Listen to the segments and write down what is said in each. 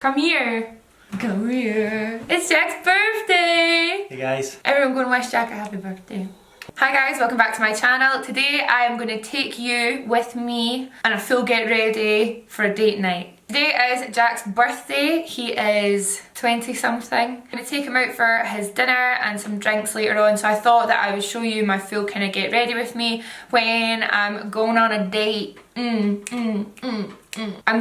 Come here. Come here. It's Jack's birthday. Hey guys. Everyone go and wish Jack a happy birthday. Hi guys, welcome back to my channel. Today I am going to take you with me on a full get ready for a date night. Today is Jack's birthday. He is 20 something. I'm going to take him out for his dinner and some drinks later on, so I thought that I would show you my full kind of get ready with me when I'm going on a date. I'm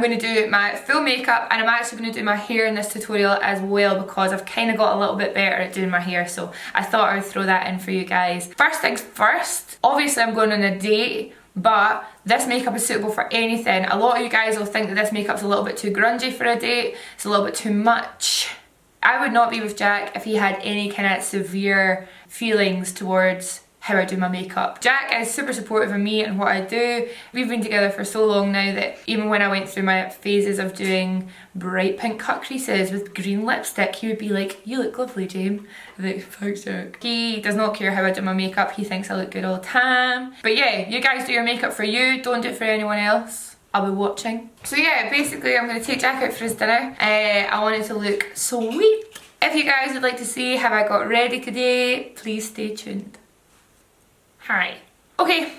going to do my full makeup and I'm actually going to do my hair in this tutorial as well because I've kind of got a little bit better at doing my hair, so I thought I would throw that in for you guys. First things first, obviously I'm going on a date, but this makeup is suitable for anything. A lot of you guys will think that this makeup's a little bit too grungy for a date, it's a little bit too much. I would not be with Jack if he had any kind of severe feelings towards how I do my makeup. Jack is super supportive of me and what I do. We've been together for so long now that even when I went through my phases of doing bright pink cut creases with green lipstick, he would be like, "You look lovely, Jane." I'd be like, "Thanks, Jack." He does not care how I do my makeup. He thinks I look good all the time. But yeah, you guys do your makeup for you. Don't do it for anyone else. I'll be watching. So yeah, basically I'm going to take Jack out for his dinner. I want it to look sweet. If you guys would like to see how I got ready today, please stay tuned. Hi. Okay,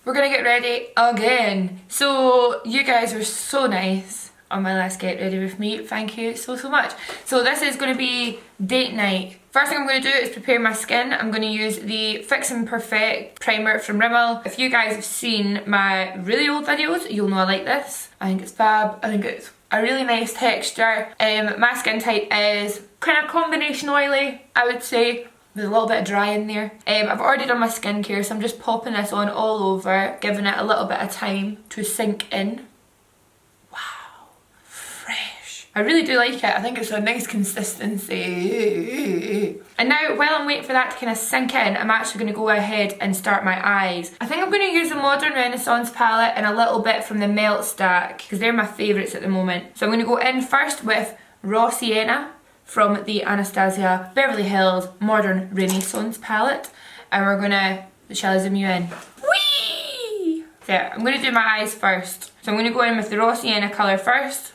we're gonna get ready again. So you guys were so nice on my last get ready with me. Thank you so much. So this is gonna be date night. First thing I'm gonna do is prepare my skin. I'm gonna use the Fix and Perfect primer from Rimmel. If you guys have seen my really old videos, you'll know I like this. I think it's fab. I think it's a really nice texture. My skin type is kind of combination oily, I would say. There's a little bit of dry in there. I've already done my skincare, so I'm just popping this on all over, giving it a little bit of time to sink in. Wow, fresh. I really do like it. I think it's a nice consistency. And now, while I'm waiting for that to kind of sink in, I'm actually going to go ahead and start my eyes. I think I'm going to use the Modern Renaissance palette and a little bit from the Melt Stack, because they're my favourites at the moment. So I'm going to go in first with Raw Sienna from the Anastasia Beverly Hills Modern Renaissance palette, and we're gonna, shall I zoom you in? Whee! There, I'm gonna do my eyes first. So I'm gonna go in with the Raw Sienna colour first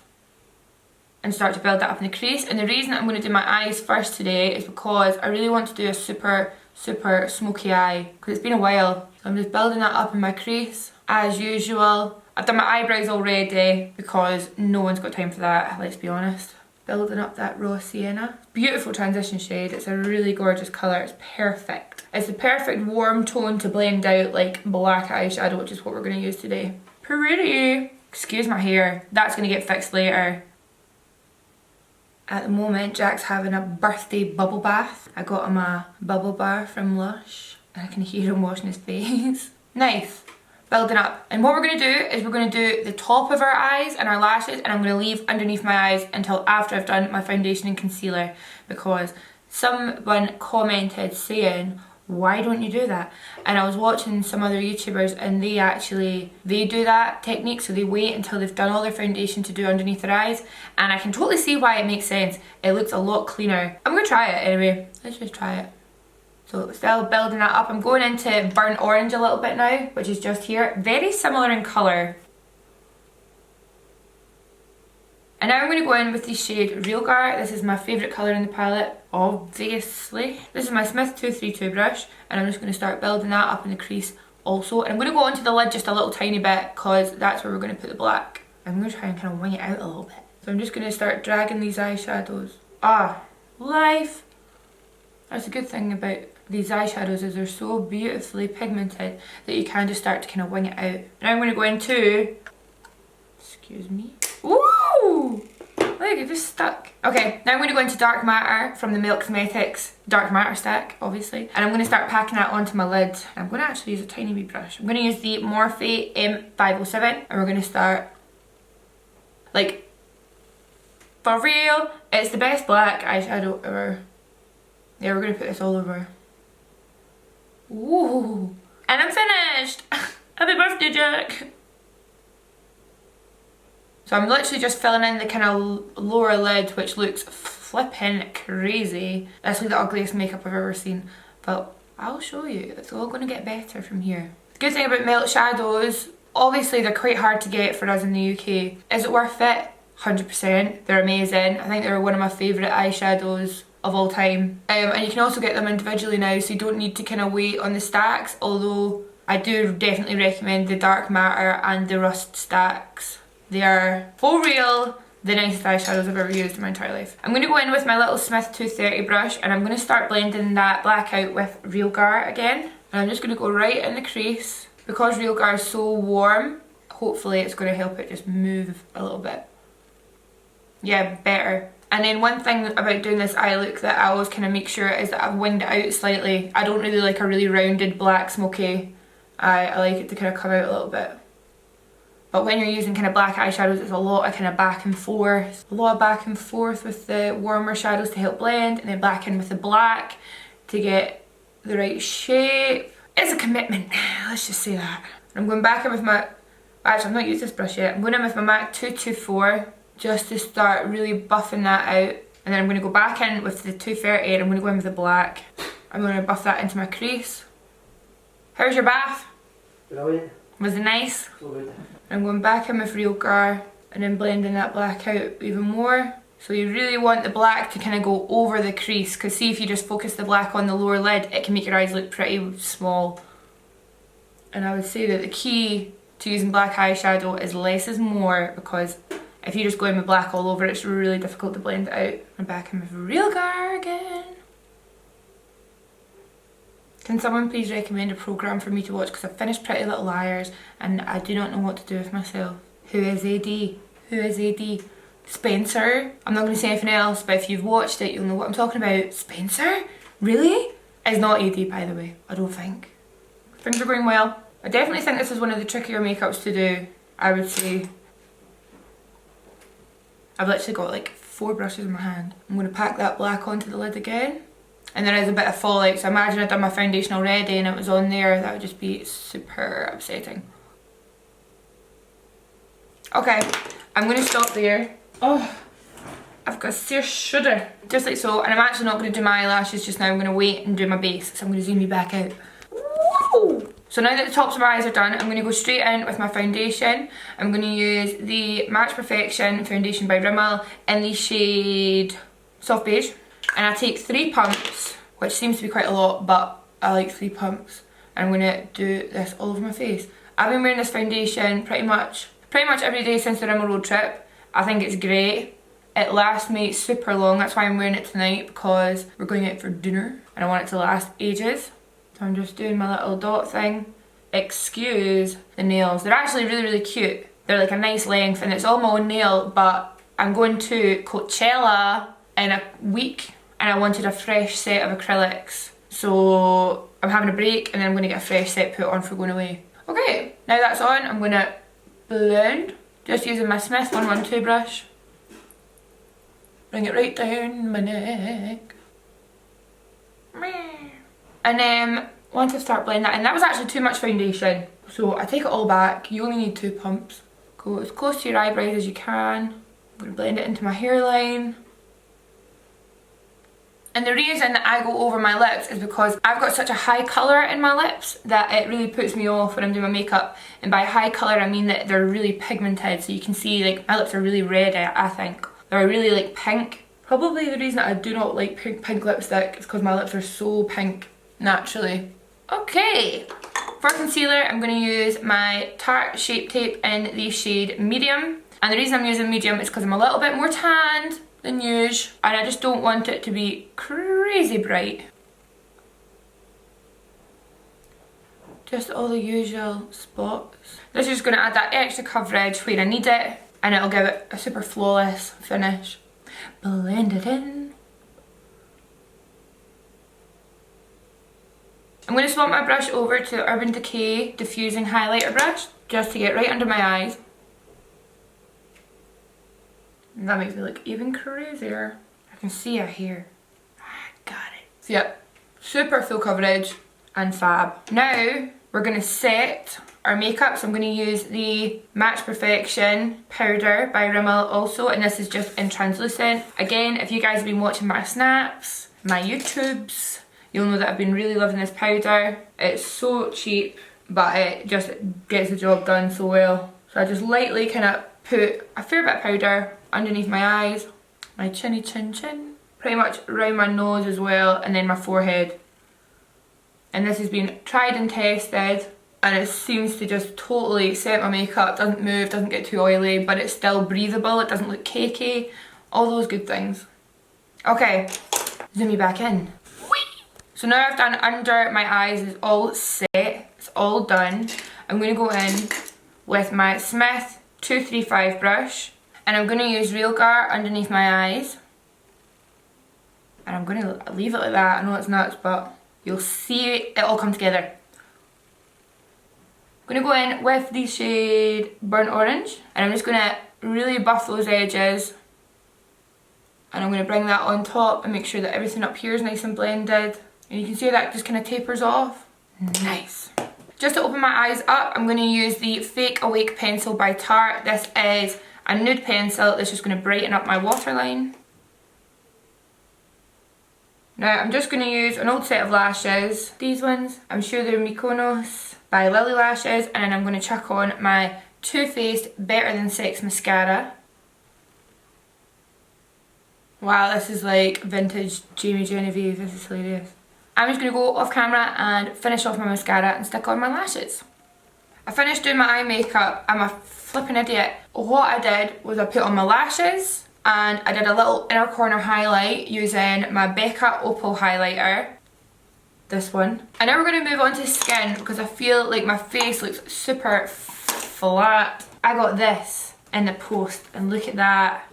and start to build that up in the crease. And the reason I'm gonna do my eyes first today is because I really want to do a super smoky eye, because it's been a while. So I'm just building that up in my crease as usual. I've done my eyebrows already because no one's got time for that, let's be honest. Building up that Raw Sienna. Beautiful transition shade. It's a really gorgeous colour. It's perfect. It's the perfect warm tone to blend out like black eyeshadow, which is what we're going to use today. Pretty. Excuse my hair. That's going to get fixed later. At the moment, Jack's having a birthday bubble bath. I got him a bubble bar from Lush, and I can hear him washing his face. Nice. Building up. And what we're going to do is we're going to do the top of our eyes and our lashes, and I'm going to leave underneath my eyes until after I've done my foundation and concealer, because someone commented saying, "Why don't you do that?" And I was watching some other YouTubers and they do that technique, so they wait until they've done all their foundation to do underneath their eyes, and I can totally see why it makes sense. It looks a lot cleaner. I'm going to try it anyway. Let's just try it. So still building that up. I'm going into burnt orange a little bit now, which is just here. Very similar in colour. And now I'm going to go in with the shade Real Gar. This is my favourite colour in the palette, obviously. This is my Smith 232 brush, and I'm just going to start building that up in the crease also. And I'm going to go onto the lid just a little tiny bit, because that's where we're going to put the black. I'm going to try and kind of wing it out a little bit. So I'm just going to start dragging these eyeshadows. Ah, life! That's a good thing about these eyeshadows, is they're so beautifully pigmented that you can just start to kind of wing it out. Now I'm going to go into, excuse me, ooh, look, it just stuck. Okay, now I'm going to go into Dark Matter from the Milk Cosmetics Dark Matter stack, obviously, and I'm going to start packing that onto my lid. I'm going to actually use a tiny wee brush. I'm going to use the Morphe M507, and we're going to start, like, for real, it's the best black eyeshadow ever. Yeah, we're going to put this all over. Ooh, and I'm finished! Happy birthday, Jack! So I'm literally just filling in the kind of lower lid, which looks flipping crazy. That's like the ugliest makeup I've ever seen, but I'll show you. It's all going to get better from here. The good thing about melt shadows, obviously they're quite hard to get for us in the UK. Is it worth it? 100%. They're amazing. I think they're one of my favourite eyeshadows of all time. And you can also get them individually now, so you don't need to kind of wait on the stacks, although I do definitely recommend the Dark Matter and the Rust stacks. They are, for real, the nicest eyeshadows I've ever used in my entire life. I'm going to go in with my little Smith 230 brush and I'm going to start blending that black out with Real Gar again. And I'm just going to go right in the crease. Because Real Gar is so warm, hopefully it's going to help it just move a little bit. Yeah, better. And then one thing about doing this eye look that I always kind of make sure is that I've winged it out slightly. I don't really like a really rounded black smoky eye. I like it to kind of come out a little bit. But when you're using kind of black eyeshadows, it's a lot of kind of back and forth. A lot of back and forth with the warmer shadows to help blend, and then back in with the black to get the right shape. It's a commitment, let's just say that. I'm going back in with my, actually I've not used this brush yet. I'm going in with my MAC 224 just to start really buffing that out. And then I'm going to go back in with the 230 and I'm going to go in with the black. I'm going to buff that into my crease. How's your bath? Brilliant. Was it nice? So good. I'm going back in with Real Gar and then blending that black out even more. So you really want the black to kind of go over the crease, because see, if you just focus the black on the lower lid, it can make your eyes look pretty small. And I would say that the key to using black eyeshadow is less is more, because if you just go in with black all over, it's really difficult to blend it out. I'm back in with Real Gar again. Can someone please recommend a programme for me to watch, because I've finished Pretty Little Liars and I do not know what to do with myself. Who is AD? Who is AD? Spencer? I'm not going to say anything else, but if you've watched it you'll know what I'm talking about. Spencer? Really? It's not AD, by the way, I don't think. Things are going well. I definitely think this is one of the trickier makeups to do, I would say. I've literally got like 4 brushes in my hand. I'm going to pack that black onto the lid again. And there is a bit of fallout, so imagine I'd done my foundation already and it was on there, that would just be super upsetting. Okay, I'm going to stop there. Oh, I've got a serious shudder. Just like so, and I'm actually not going to do my eyelashes just now, I'm going to wait and do my base, so I'm going to zoom you back out. Woo! So now that the tops of my eyes are done, I'm going to go straight in with my foundation. I'm going to use the Match Perfection foundation by Rimmel in the shade Soft Beige. And I take 3 pumps, which seems to be quite a lot, but I like 3 pumps. And I'm going to do this all over my face. I've been wearing this foundation pretty much every day since the Rimmel road trip. I think it's great. It lasts me super long, that's why I'm wearing it tonight, because we're going out for dinner and I want it to last ages. So I'm just doing my little dot thing. Excuse the nails. They're actually really, really cute. They're like a nice length and it's all my own nail, but I'm going to Coachella in a week and I wanted a fresh set of acrylics. So I'm having a break and then I'm going to get a fresh set put on for going away. Okay, now that's on, I'm going to blend. Just using my Smith 112 brush. Bring it right down my neck. And then once I start blending that, and that was actually too much foundation, so I take it all back. You only need 2 pumps. Go as close to your eyebrows as you can. I'm going to blend it into my hairline. And the reason that I go over my lips is because I've got such a high colour in my lips that it really puts me off when I'm doing my makeup. And by high colour I mean that they're really pigmented, so you can see like my lips are really red, I think. They're really like pink. Probably the reason that I do not like pink lipstick is because my lips are so pink naturally. Okay, for concealer I'm going to use my Tarte Shape Tape in the shade Medium. And the reason I'm using Medium is because I'm a little bit more tanned than usual, and I just don't want it to be crazy bright. Just all the usual spots. This is just going to add that extra coverage where I need it, and it'll give it a super flawless finish. Blend it in. I'm going to swap my brush over to the Urban Decay Diffusing Highlighter brush, just to get right under my eyes. And that makes me look even crazier. I can see it here. I got it. So yep, super full coverage and fab. Now we're going to set our makeup. So I'm going to use the Match Perfection powder by Rimmel also, and this is just in translucent. Again, if you guys have been watching my snaps, my YouTubes, you'll know that I've been really loving this powder. It's so cheap, but it just gets the job done so well. So I just lightly kind of put a fair bit of powder underneath my eyes, my chinny chin chin, pretty much around my nose as well, and then my forehead. And this has been tried and tested, and it seems to just totally set my makeup, doesn't move, doesn't get too oily, but it's still breathable, it doesn't look cakey, all those good things. Okay, zoom me back in. So now I've done under my eyes, it's all set, it's all done. I'm going to go in with my Smith 235 brush, and I'm going to use Real Gar underneath my eyes. And I'm going to leave it like that. I know it's nuts, but you'll see it all come together. I'm going to go in with the shade Burnt Orange, and I'm just going to really buff those edges. And I'm going to bring that on top and make sure that everything up here is nice and blended. And you can see that just kind of tapers off. Nice. Just to open my eyes up, I'm going to use the Fake Awake pencil by Tarte. This is a nude pencil that's just going to brighten up my waterline. Now I'm just going to use an old set of lashes. These ones, I'm sure they're Mykonos by Lily Lashes. And then I'm going to chuck on my Too Faced Better Than Sex mascara. Wow, this is like vintage Genevieve, this is hilarious. I'm just going to go off camera and finish off my mascara and stick on my lashes. I finished doing my eye makeup. I'm a flipping idiot. What I did was I put on my lashes and I did a little inner corner highlight using my Becca Opal highlighter. This one. And now we're going to move on to skin because I feel like my face looks super flat. I got this in the post and look at that.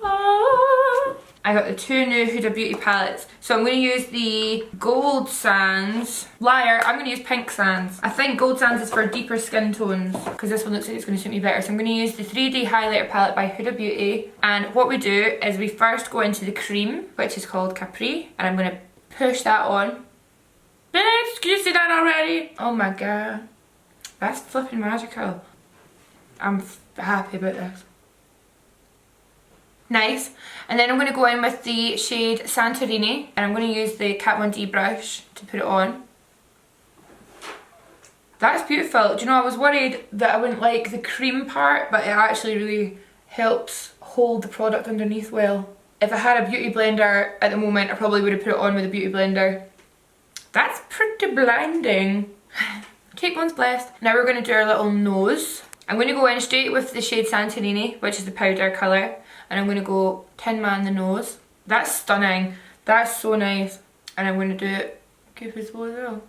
I got the two new Huda Beauty palettes. So I'm going to use the Gold Sands. Liar, I'm going to use Pink Sands. I think Gold Sands is for deeper skin tones because this one looks like it's going to suit me better. So I'm going to use the 3D highlighter palette by Huda Beauty. And what we do is we first go into the cream, which is called Capri. And I'm going to push that on. Bitch, can you see that already? Oh my god. That's flipping magical. I'm happy about this. Nice. And then I'm going to go in with the shade Santorini, and I'm going to use the Kat Von D brush to put it on. That's beautiful. Do you know, I was worried that I wouldn't like the cream part, but it actually really helps hold the product underneath well. If I had a beauty blender at the moment, I probably would have put it on with a beauty blender. That's pretty blinding. Cheekbones blessed. Now we're going to do our little nose. I'm going to go in straight with the shade Santorini, which is the powder colour. And I'm going to go Tin Man the nose. That's stunning. That's so nice. And I'm going to do it Cupid's bow as well.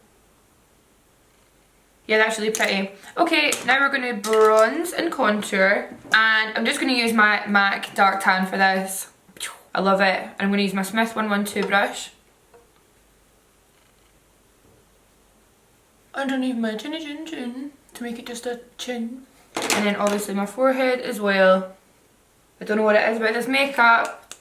Yeah, that's really pretty. Okay, now we're going to bronze and contour. And I'm just going to use my MAC Dark Tan for this. I love it. And I'm going to use my Smith 112 brush. Underneath my chinny chin chin to make it just a chin. And then obviously my forehead as well. I don't know what it is about this makeup,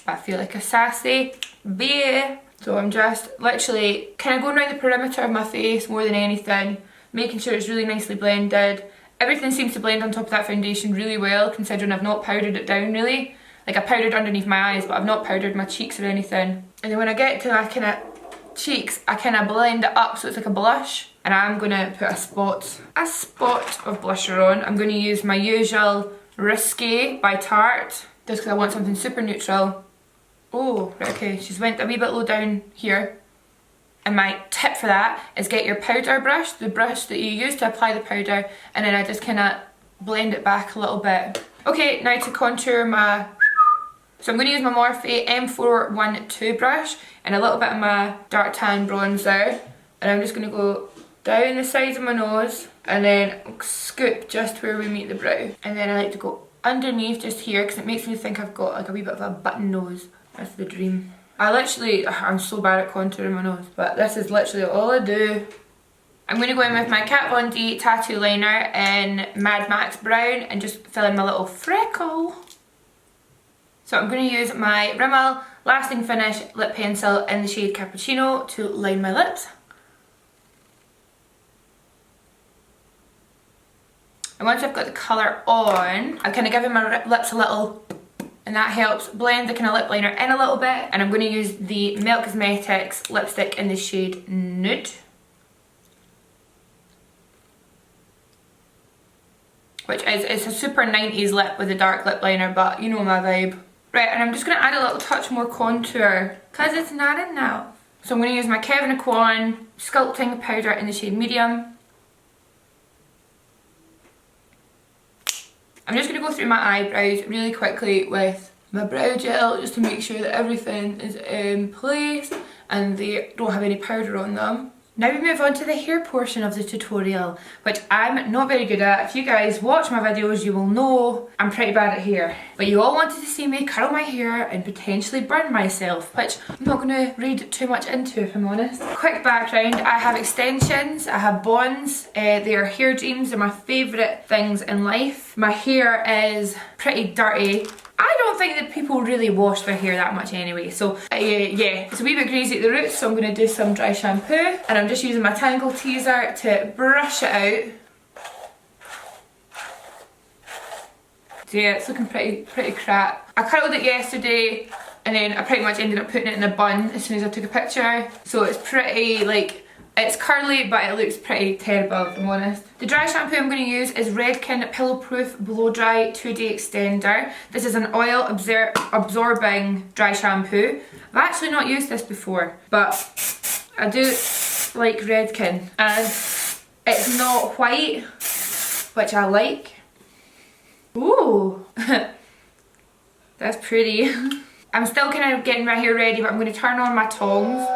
but I feel like a sassy bee. So I'm just literally kind of going around the perimeter of my face more than anything, making sure it's really nicely blended. Everything seems to blend on top of that foundation really well, considering I've not powdered it down really. Like I powdered underneath my eyes, but I've not powdered my cheeks or anything. And then when I get to my kind of cheeks, I kind of blend it up so it's like a blush. And I'm going to put a spot of blusher on. I'm going to use my usual Risque by Tarte, just because I want something super neutral. Oh, right, okay, she's went a wee bit low down here. And my tip for that is get your powder brush, the brush that you use to apply the powder, and then I just kind of blend it back a little bit. Okay, now to contour my... So I'm going to use my Morphe M412 brush and a little bit of my Dark Tan bronzer. And I'm just going to go down the sides of my nose and then scoop just where we meet the brow. And then I like to go underneath just here because it makes me think I've got like a wee bit of a button nose. That's the dream. I'm so bad at contouring my nose, but this is literally all I do. I'm going to go in with my Kat Von D tattoo liner in Mad Max Brown and just fill in my little freckle. So I'm going to use my Rimmel Lasting Finish lip pencil in the shade Cappuccino to line my lips. And once I've got the colour on, I'm kind of giving my lips a little, and that helps blend the kind of lip liner in a little bit. And I'm going to use the Melt Cosmetics lipstick in the shade Nude. Which is, it's a super 90s lip with a dark lip liner, but you know my vibe. Right, and I'm just going to add a little touch more contour because it's not enough. So I'm going to use my Kevin Aquan Sculpting powder in the shade medium. I'm just going to go through my eyebrows really quickly with my brow gel just to make sure that everything is in place and they don't have any powder on them. Now we move on to the hair portion of the tutorial, which I'm not very good at. If you guys watch my videos, you will know I'm pretty bad at hair. But you all wanted to see me curl my hair and potentially burn myself, which I'm not going to read too much into if I'm honest. Quick background, I have extensions, I have bonds, they are hair dreams, they're my favourite things in life. My hair is pretty dirty. I don't think that people really wash their hair that much anyway, so yeah, it's a wee bit greasy at the roots, so I'm going to do some dry shampoo, and I'm just using my Tangle Teaser to brush it out. So yeah, it's looking pretty crap. I curled it yesterday, and then I pretty much ended up putting it in a bun as soon as I took a picture, so it's pretty like, it's curly, but it looks pretty terrible if I'm honest. The dry shampoo I'm going to use is Redken Pillow Proof Blow Dry 2-Day Extender. This is an oil absorbing dry shampoo. I've actually not used this before, but I do like Redken. And it's not white, which I like. Ooh, that's pretty. I'm still kind of getting my hair ready, but I'm going to turn on my tongs.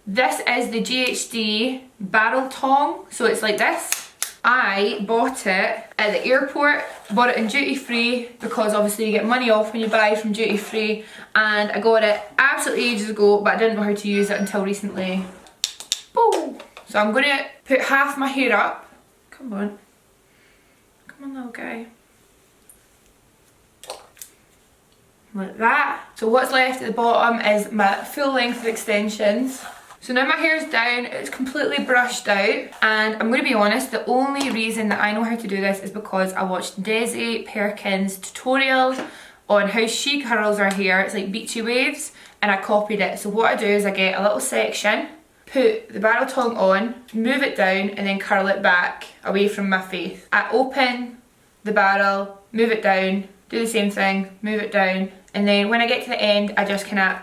This is the GHD Barrel Tong, so it's like this. I bought it at the airport, bought it in duty free because obviously you get money off when you buy from duty free, and I got it absolutely ages ago, but I didn't know how to use it until recently. Boom! So I'm going to put half my hair up. Come on. Come on, little guy. Like that. So what's left at the bottom is my full length of extensions. So now my hair's down, it's completely brushed out, and I'm going to be honest, the only reason that I know how to do this is because I watched Desi Perkins' tutorials on how she curls her hair. It's like beachy waves, and I copied it. So what I do is I get a little section, put the barrel tongue on, move it down, and then curl it back away from my face. I open the barrel, move it down, do the same thing, move it down, and then when I get to the end, I just kind of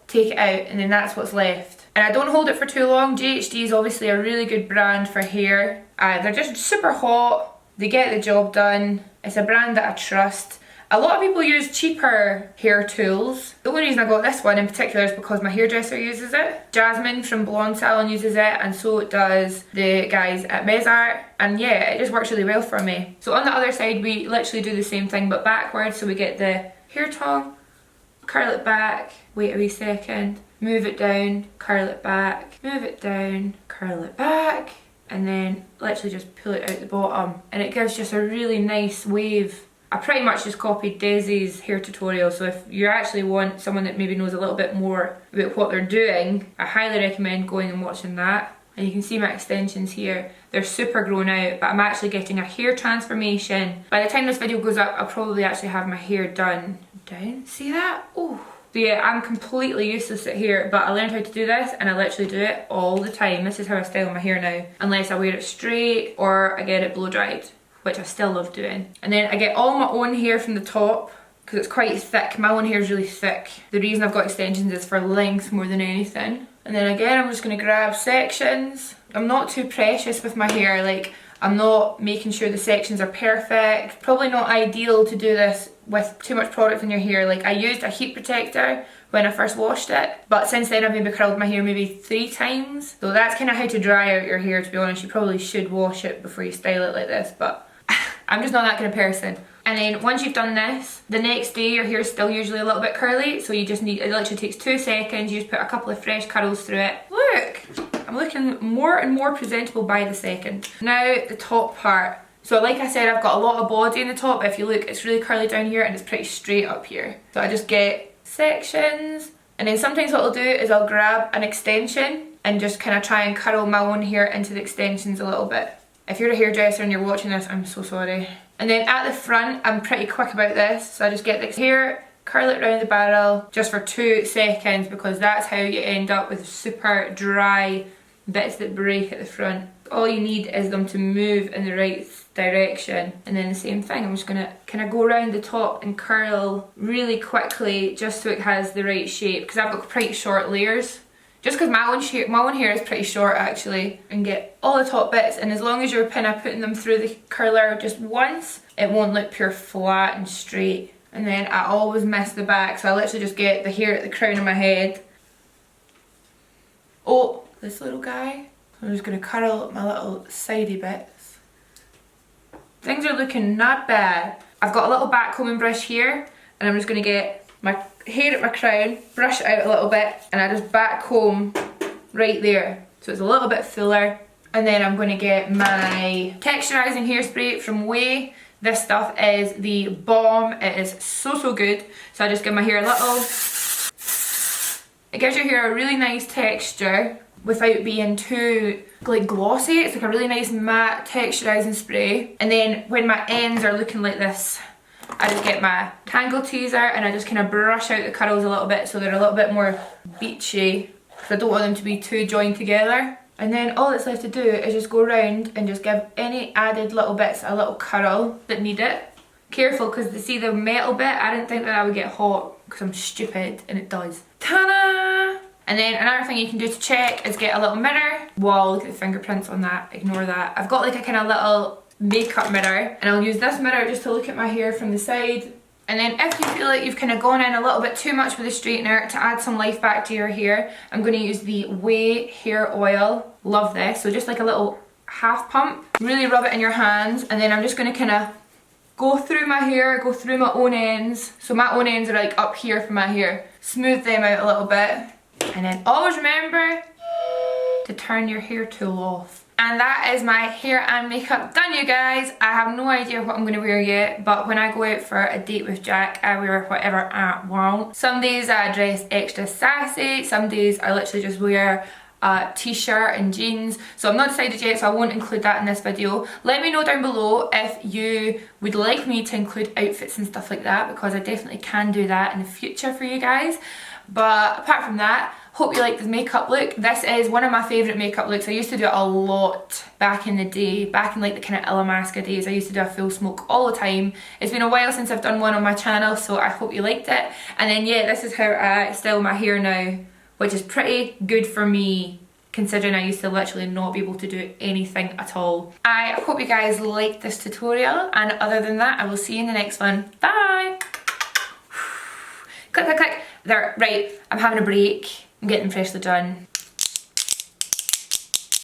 take it out, and then that's what's left. And I don't hold it for too long. GHD is obviously a really good brand for hair. They're just super hot. They get the job done. It's a brand that I trust. A lot of people use cheaper hair tools. The only reason I got this one in particular is because my hairdresser uses it. Jasmine from Blonde Salon uses it, and so does the guys at Mezart. And yeah, it just works really well for me. So on the other side, we literally do the same thing but backwards. So we get the hair tongue, curl it back, wait a wee second, move it down, curl it back, move it down, curl it back, and then literally just pull it out the bottom, and it gives just a really nice wave. I pretty much just copied Desi's hair tutorial, so if you actually want someone that maybe knows a little bit more about what they're doing, I highly recommend going and watching that. And you can see my extensions here. They're super grown out, but I'm actually getting a hair transformation. By the time this video goes up, I'll probably actually have my hair done. Down, see that? Oh. So yeah, I'm completely useless at hair, but I learned how to do this, and I literally do it all the time. This is how I style my hair now, unless I wear it straight or I get it blow dried, which I still love doing. And then I get all my own hair from the top, because it's quite thick. My own hair is really thick. The reason I've got extensions is for length more than anything. And then again, I'm just going to grab sections. I'm not too precious with my hair, like I'm not making sure the sections are perfect. Probably not ideal to do this with too much product in your hair. Like I used a heat protector when I first washed it, but since then I've maybe curled my hair maybe 3 times. So that's kind of how to dry out your hair, to be honest. You probably should wash it before you style it like this, but I'm just not that kind of person. And then once you've done this, the next day your hair is still usually a little bit curly, so you just need, it literally takes 2 seconds, you just put a couple of fresh curls through it. Look! I'm looking more and more presentable by the second. Now the top part. So like I said, I've got a lot of body in the top. If you look, it's really curly down here and it's pretty straight up here. So I just get sections, and then sometimes what I'll do is I'll grab an extension and just kind of try and curl my own hair into the extensions a little bit. If you're a hairdresser and you're watching this, I'm so sorry. And then at the front, I'm pretty quick about this. So I just get this hair, curl it around the barrel just for 2 seconds, because that's how you end up with super dry bits that break at the front. All you need is them to move in the right direction. And then the same thing, I'm just gonna kind of go around the top and curl really quickly just so it has the right shape, because I've got pretty short layers. Just because my own hair is pretty short actually, and get all the top bits, and as long as you're kind of putting them through the curler just once, it won't look pure flat and straight. And then I always miss the back, so I literally just get the hair at the crown of my head. Oh, this little guy. I'm just going to curl my little sidey bits. Things are looking not bad. I've got a little back combing brush here, and I'm just going to get my hair at my crown, brush it out a little bit, and I just back comb right there. So it's a little bit fuller. And then I'm going to get my texturizing hairspray from Way. This stuff is the bomb. It is so good. So I just give my hair a little. It gives your hair a really nice texture without being too like glossy. It's like a really nice matte texturizing spray. And then when my ends are looking like this, I just get my Tangle Teaser and I just kind of brush out the curls a little bit so they're a little bit more beachy, because I don't want them to be too joined together. And then all that's left to do is just go around and just give any added little bits a little curl that need it. Careful, because to see the metal bit, I didn't think that I would get hot because I'm stupid, and it does. Ta-da! And then another thing you can do to check is get a little mirror. Wow, look at the fingerprints on that, ignore that. I've got like a kind of little makeup mirror, and I'll use this mirror just to look at my hair from the side. And then if you feel like you've kind of gone in a little bit too much with the straightener, to add some life back to your hair, I'm going to use the Way Hair Oil. Love this. So just like a little half pump. Really rub it in your hands, and then I'm just going to kind of go through my hair, go through my own ends. So my own ends are like up here for my hair. Smooth them out a little bit. And then always remember to turn your hair tool off. And that is my hair and makeup done, you guys. I have no idea what I'm going to wear yet, but when I go out for a date with Jack, I wear whatever I want. Some days I dress extra sassy, some days I literally just wear a t-shirt and jeans. So I'm not decided yet, so I won't include that in this video. Let me know down below if you would like me to include outfits and stuff like that, because I definitely can do that in the future for you guys. But apart from that, hope you like this makeup look. This is one of my favourite makeup looks. I used to do it a lot back in the day, back in like the kind of Illamasqua days. I used to do a full smoke all the time. It's been a while since I've done one on my channel, so I hope you liked it. And then yeah, this is how I style my hair now, which is pretty good for me, considering I used to literally not be able to do anything at all. I hope you guys liked this tutorial, and other than that, I will see you in the next one. Bye! Click, click, click. There, right, I'm having a break. I'm getting freshly done.